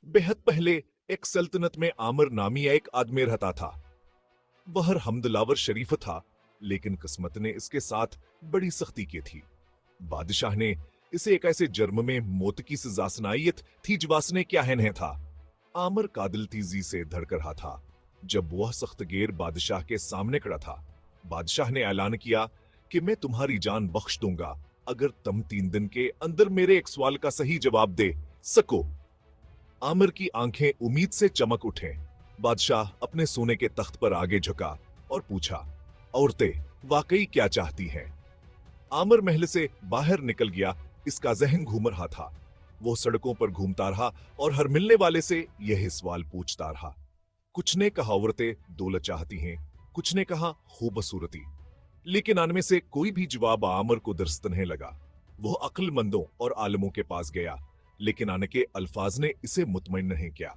बेहद पहले एक सल्तनत में आमिर नामी एक आदमी रहता था। वह हमदलावर शरीफ था, लेकिन किस्मत ने इसके साथ बड़ी सख्ती की थी। बादशाह ने इसे एक ऐसे जुर्म में मौत की सजा सुनाईत थी जवासने क्या है था। आमिर कादिल तेजी से धड़क रहा था। जब वह सख्तगेर बादशाह के सामने खड़ा था, बादशाह ने ऐलान किया कि मैं तुम्हारी जान बख्श दूंगा अगर तुम 3 दिन के अंदर मेरे एक सवाल का सही जवाब दे सको। आमिर की आंखें उम्मीद से चमक उठे। बादशाह अपने सोने के तख्त पर आगे झुका और पूछा, औरतें वाकई क्या चाहती हैं? आमिर महल से बाहर निकल गया। इसका जहन घूम रहा था। वो सड़कों पर घूमता रहा और हर मिलने वाले से यही सवाल पूछता रहा। कुछ ने कहा औरतें दौलत चाहती हैं, कुछ ने कहा खूबसूरती, लेकिन उनमें से कोई भी जवाब आमिर को दुरुस्त नहीं लगा। वो अक्लमंदों और आलमों के पास गया, लेकिन आने के अल्फाज ने इसे मुतमईन नहीं किया।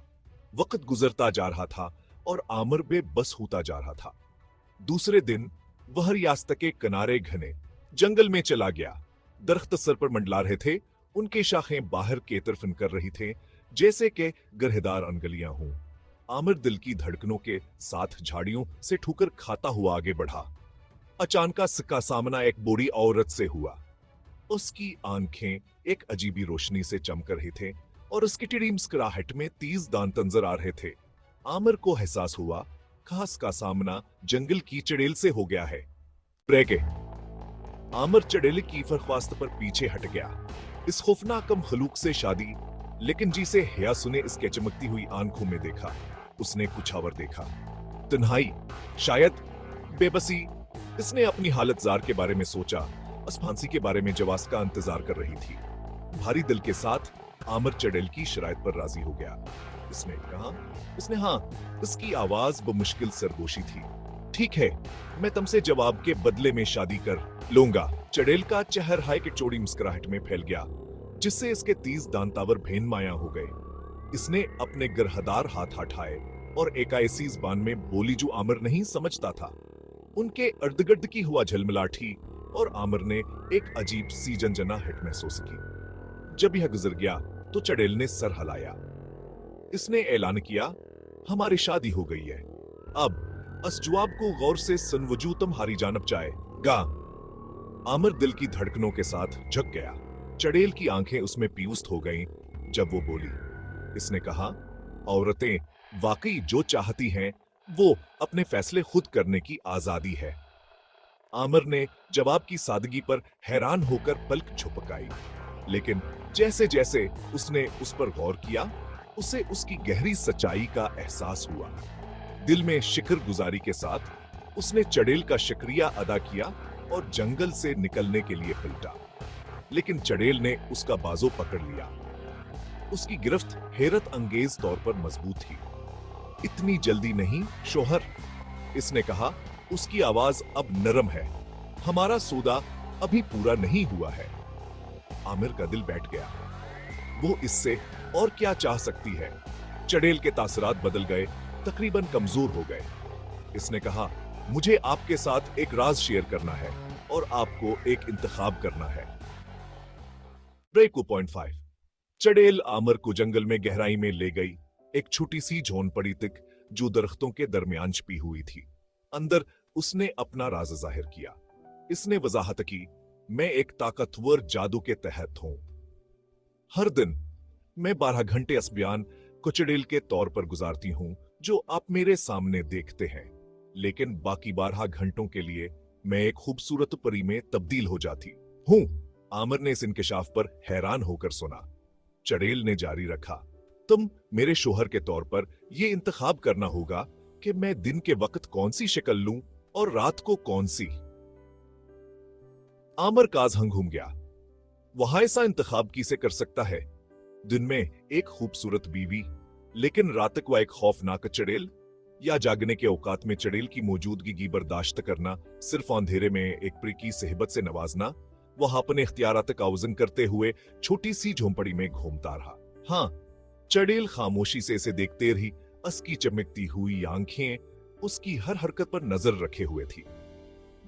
वक्त गुजरता जा रहा था और आमिर बेबस होता जा रहा था। दूसरे दिन वह रियासत के किनारे घने जंगल में चला गया। दरख्त सर पर मंडला रहे थे, उनके शाखें बाहर की तरफ कर रही थे, जैसे कि गरहेदार अनगलियां हों। आमिर दिल की धड़कनों के साथ झाड़ियों से ठोकर खाता हुआ आगे बढ़ा। अचानक इसका सामना एक बूढ़ी औरत से हुआ। उसकी आंखें एक अजीबी रोशनी से चमक रही थे और उसकी टेढ़ी मुस्कुराहट में तेज दांत नजर आ रहे थे। आमिर को एहसास हुआ खास का सामना जंगल की चड़ेल से हो गया है। ब्रेके आमिर चड़ेल की फरख्वास्त पर पीछे हट गया। इस खौफनाक मखलूक से शादी, लेकिन जिसे हया सुने इसके चमकती हुई आंखों में देखा, उसने कुछ और देखा। तन्हाई, शायद बेबसी। इसने अपनी हालत जार के बारे में सोचा। बस फांसी के बारे में जवाब का इंतजार कर रही थी। भारी दिल के साथ आमिर चड़ेल की शराइत पर राजी हो गया। इसने हाँ, इसकी आवाज बमुश्किल सरगोशी थी। ठीक है, मैं तुमसे जवाब के बदले में शादी कर लूंगा। चड़ेल का चेहरा के चौड़ी मुस्कुराहट में फैल गया, जिससे इसके तेज दांतावर भेन माया हो गए। इसने अपने गरहदार हाथ हटाए और एक ऐसी जुबान में बोली जो आमिर नहीं समझता था। उनके अर्द गिर्द की हुआ झलमिलाठी और आमिर ने एक अजीब सी जनजनाहट महसूस की। जब यह गुजर गया तो चड़ेल ने सर हिलाया। इसने ऐलान किया, हमारी शादी हो गई है। अब इस जवाब को गौर से सुन, वजू तुम्हारी जानब जाएगा। आमिर दिल की धड़कनों के साथ झुक गया। चड़ेल की आंखें उसमें पीयूष हो गईं जब वो बोली। इसने कहा, औरतें वाकई जो चाहती हैं वो अपने फैसले खुद करने की आजादी है। आमिर ने जवाब की सादगी पर हैरान होकर पलक झपकाई, लेकिन जैसे जैसे उसने उस पर गौर किया, उसे उसकी गहरी सच्चाई का एहसास हुआ। दिल में शिक्र गुजारी के साथ उसने चड़ेल का शुक्रिया अदा किया और जंगल से निकलने के लिए पलटा, लेकिन चड़ेल ने उसका बाजू पकड़ लिया। उसकी गिरफ्त हैरत अंगेज तौर पर मजबूत थी। इतनी जल्दी नहीं शोहर, इसने कहा। उसकी आवाज अब नरम है। हमारा सौदा अभी पूरा नहीं हुआ है। आमिर का दिल बैठ गया। वो इससे और क्या चाह सकती है? चड़ेल के तासरात बदल गए, तकरीबन कमजोर हो गए। इसने कहा, मुझे आपके साथ एक राज शेयर करना है और आपको एक इंतखाब करना है। ब्रेक 5। चड़ेल आमिर को जंगल में गहराई में ले गई। एक छोटी सी झोंपड़ी तक जो दरख्तों के दरमियान छिपी हुई थी। अंदर उसने अपना राज जाहिर किया। इसने वजाहत की, मैं एक ताकतवर जादू के तहत हूं। हर दिन मैं 12 घंटे इस बयान को चड़ेल के तौर पर गुजारती हूं जो आप मेरे सामने देखते हैं, लेकिन बाकी 12 घंटों के लिए मैं एक खूबसूरत परी में तब्दील हो जाती हूं। आमिर ने इस इंकशाफ पर हैरान होकर सुना। चड़ेल ने जारी रखा, तुम मेरे शोहर के तौर पर यह इंतखाब करना होगा कि मैं दिन के वक्त कौन सी शक्ल लूं और रात को कौन सी। आमिर काज़ घूम गया। वह ऐसा इंतखाब किसे कर सकता है? दिन में एक खूबसूरत बीवी, लेकिन रात को एक खौफनाक चड़ेल, या जागने के औकात में चड़ेल की मौजूदगी की बर्दाश्त करना, सिर्फ अंधेरे में एक परी की सेहबत से नवाजना। वह अपने इख्तियारात का वजन करते हुए छोटी सी झोंपड़ी में घूमता रहा। हाँ, चड़ेल खामोशी से इसे देखते रही। उसकी चमकती हुई आंखें उसकी हर हरकत पर नजर रखे हुए थी।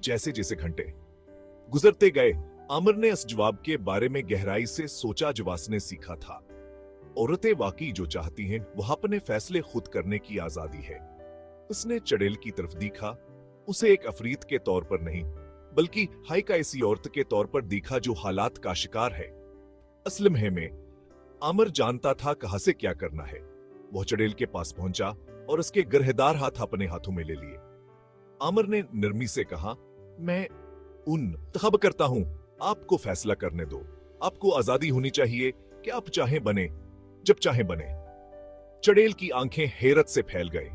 जैसे जैसे घंटे गुजरते गए, आमिर ने इस जवाब के बारे में गहराई से सोचा जो उसने सीखा था। औरतें वाकई जो चाहती हैं वह अपने फैसले खुद करने की आजादी है। उसने चड़ेल की तरफ देखा, उसे एक अफरीत के तौर पर नहीं बल्कि हाई का ऐसी औरत के तौर पर देखा जो हालात का शिकार है। असल में आमिर जानता था कहां से क्या करना है। वह चड़ेल के पास पहुंचा और उसके गरहेदार हाथ अपने हाथों में ले लिए। आमिर ने नरमी से कहा, मैं तलब करता हूं, आपको फैसला करने दो। आपको आजादी होनी चाहिए कि आप चाहें बने, जब चाहें बने। चड़ेल की आंखें हैरत से फैल गए।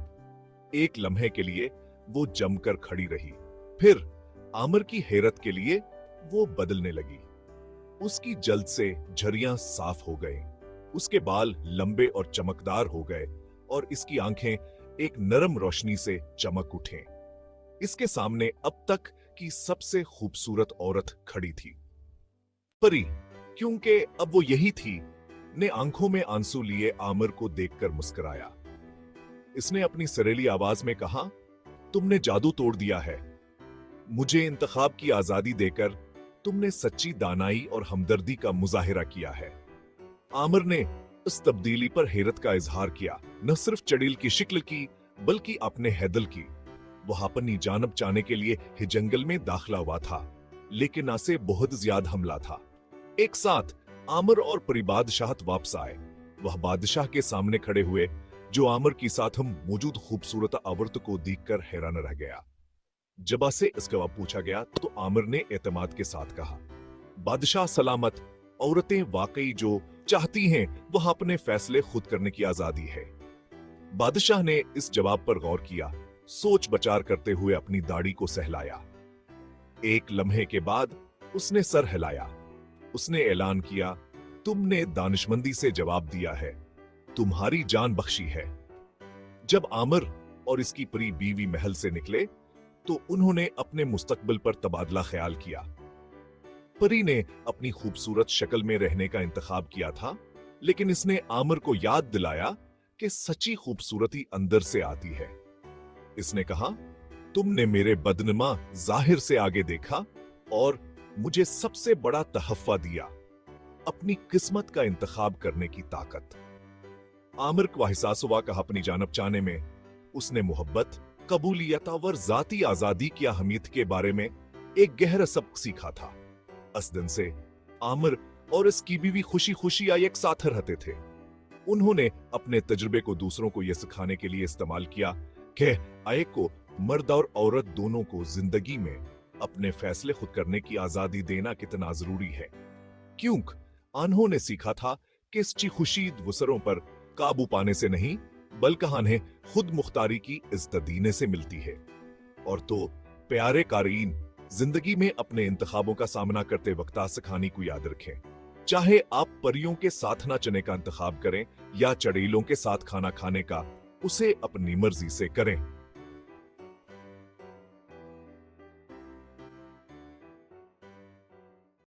एक लम्हे के लिए वो जमकर खड़ी रही, फिर आमिर की हैरत के लिए वो बदलने लगी। उसकी जल्द से झरियां साफ हो गए, उसके बाल लंबे और चमकदार हो गए और इसकी आंखें एक नरम रोशनी से चमक उठे। इसके सामने अब तक की सबसे खूबसूरत औरत खड़ी थी। परी, क्योंकि अब वो यही थी, ने आंखों में आंसू लिए आमिर को देखकर मुस्कुराया। इसने अपनी सरेली आवाज में कहा, तुमने जादू तोड़ दिया है। मुझे इंतखाब की आजादी देकर तुमने सच्ची दानाई और हमदर्दी का मुजाहिरा किया है। आमिर ने इस तब्दीली पर हैरत का इजहार किया, न सिर्फ चड़ेल की शिक्ल की बल्कि अपने हैदल की। वह अपनी जानब चाहने के लिए ही जंगल में दाखिला हुआ था, लेकिन आसे बहुत ज्यादा हमला था। एक साथ आमिर और परी बादशाह वापस आए। वह बादशाह के सामने खड़े हुए, जो आमिर की साथ हम मौजूद खूबसूरत औरत को देखकर हैरान रह गया। जब से इसका जवाब पूछा गया तो आमिर ने एतमाद के साथ कहा, बादशाह सलामत, औरतें वाकई जो चाहती हैं वह अपने फैसले खुद करने की आजादी है। बादशाह ने इस जवाब पर गौर किया, सोच बचार करते हुए अपनी दाढ़ी को सहलाया। एक लम्हे के बाद उसने सर हिलाया। उसने ऐलान किया, तुमने दानिशमंदी से जवाब दिया है, तुम्हारी जान बख्शी है। जब आमिर और इसकी परी बीवी महल से निकले तो उन्होंने अपने मुस्तकबिल पर तबादला ख्याल किया। परी ने अपनी खूबसूरत शक्ल में रहने का इंतखाब किया था, लेकिन इसने आमिर को याद दिलाया कि सच्ची खूबसूरती अंदर से आती है। इसने कहा, तुमने मेरे बदनमा जाहिर से आगे देखा और मुझे सबसे बड़ा तहफ़्फ़ा दिया, अपनी किस्मत का इंतखाब करने की ताकत। आमिर को एहसास हुआ कि अपनी जानब चाहने में उसने मोहब्बत, कबूलियत और जाती आजादी की अहमियत के बारे में एक गहरा सबक सीखा था। इस दिन से आमिर और इसकी बीवी खुशी खुशी एक साथ रहते थे। उन्होंने अपने तजुर्बे को दूसरों को यह सिखाने के लिए इस्तेमाल किया कि एक को मर्द और औरत दोनों को जिंदगी में अपने फैसले खुद करने की आजादी देना कितना जरूरी है, क्योंकि उन्होंने सीखा था कि इसकी खुशी वसरों पर काबू पाने से नहीं बल्कि उन्हें खुद मुख्तारी की इज्जत देने से मिलती है। और तो प्यारे कारीन, जिंदगी में अपने इंतखाबों का सामना करते वक्त आसखानी को याद रखें। चाहे आप परियों के साथ ना चने का इंतखाब करें या चड़ेलों के साथ खाना खाने का, उसे अपनी मर्जी से करें।